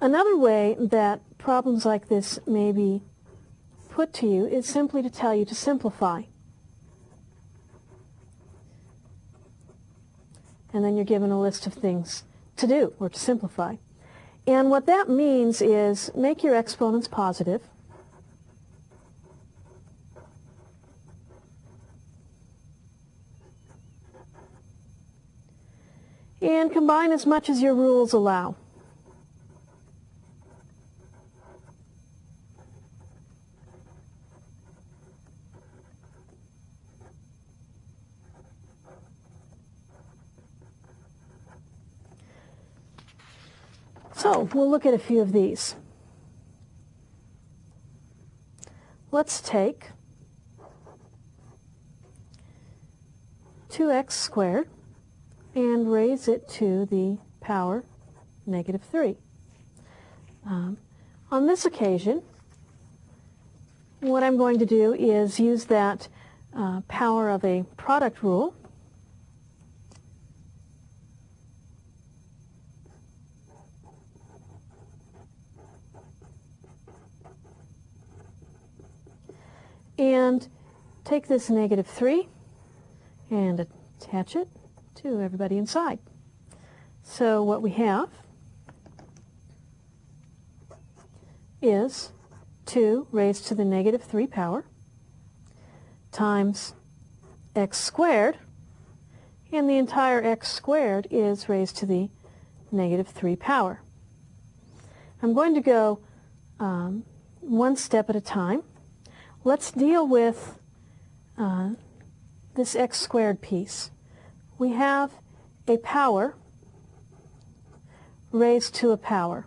Another way that problems like this may be put to you is simply to tell you to simplify. And then you're given a list of things to do or to simplify. And what that means is make your exponents positive. And combine as much as your rules allow. So we'll look at a few of these. Let's take 2x squared and raise it to the power -3. On this occasion, what I'm going to do is use that power of a product rule. And take this -3 and attach it to everybody inside. So what we have is 2 raised to the -3 power times x squared, and the entire x squared is raised to the -3 power. I'm going to go one step at a time. Let's deal with this x squared piece. We have a power raised to a power.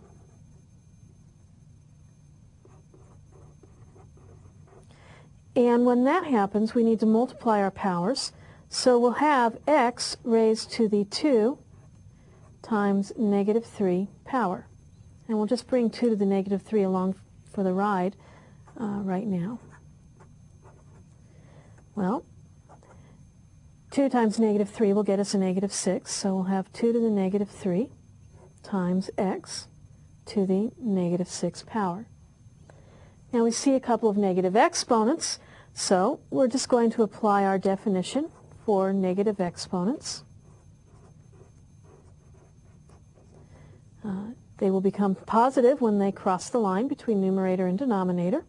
And when that happens, we need to multiply our powers. So we'll have x raised to the 2 times -3 power. And we'll just bring 2 to the -3 along for the ride right now. Well, 2 times -3 will get us a -6, so we'll have 2 to the -3 times x to the -6 power. Now we see a couple of negative exponents, so we're just going to apply our definition for negative exponents. They will become positive when they cross the line between numerator and denominator.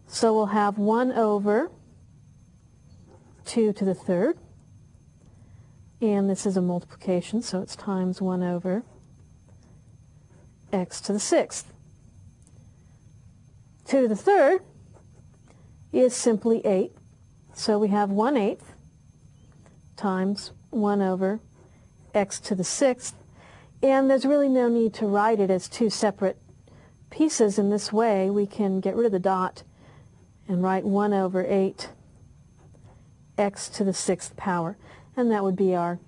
So we'll have 1 over 2 to the 3rd, and this is a multiplication, so it's times 1 over x to the 6th. 2 to the 3rd is simply 8, so we have 1/8 times 1 over x to the 6th, and there's really no need to write it as two separate pieces. In this way, we can get rid of the dot and write 1 over 8 x to the 6th power, and that would be our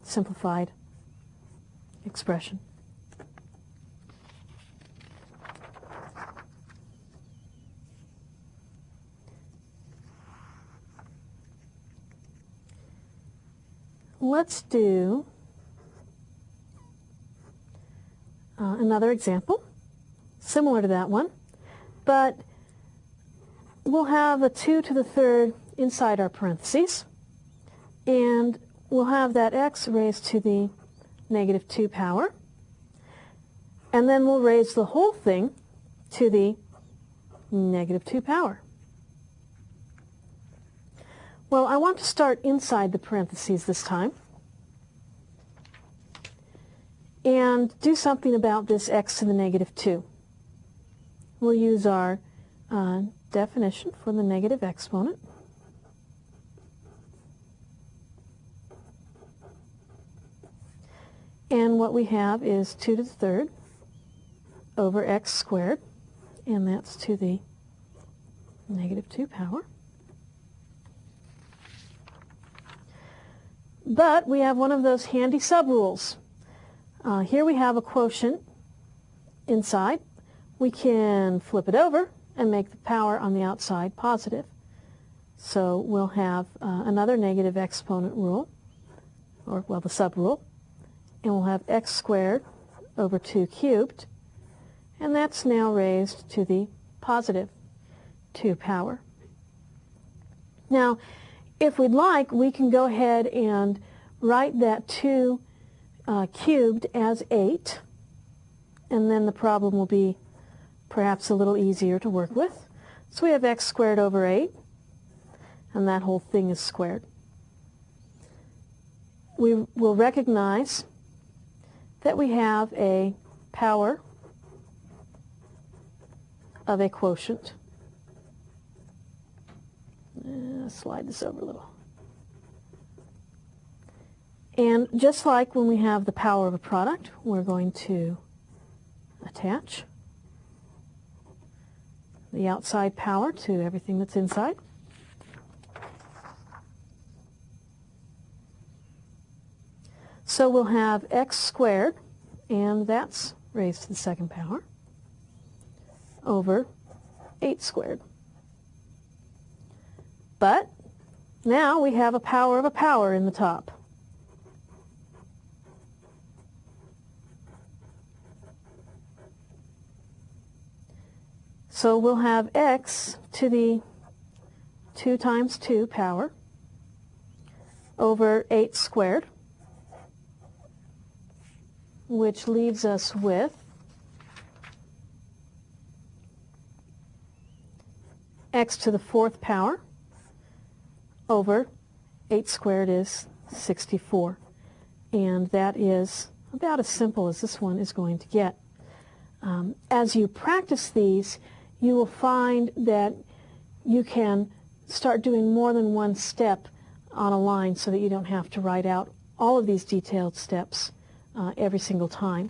simplified expression. Let's do another example, similar to that one, but we'll have a 2 to the 3rd inside our parentheses, and we'll have that x raised to the -2 power, and then we'll raise the whole thing to the -2 power. Well, I want to start inside the parentheses this time and do something about this x to the -2. We'll use our definition for the negative exponent. And what we have is 2 to the 3rd over x squared, and that's to the -2 power. But we have one of those handy subrules. Here we have a quotient inside. We can flip it over and make the power on the outside positive. So we'll have another negative exponent rule, or well, the subrule, and we'll have x squared over 2 cubed and that's now raised to the positive 2 power. Now, if we'd like, we can go ahead and write that 2 cubed as 8, and then the problem will be perhaps a little easier to work with. So we have x squared over 8, and that whole thing is squared. We will recognize that we have a power of a quotient. Slide this over a little. And just like when we have the power of a product, we're going to attach the outside power to everything that's inside. So we'll have x squared, and that's raised to the 2nd power, over 8 squared. But now we have a power of a power in the top. So we'll have x to the 2 times 2 power over 8 squared, which leaves us with x to the 4th power over 8 squared is 64. And that is about as simple as this one is going to get. As you practice these, you will find that you can start doing more than one step on a line so that you don't have to write out all of these detailed steps every single time.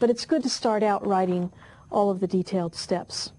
But it's good to start out writing all of the detailed steps.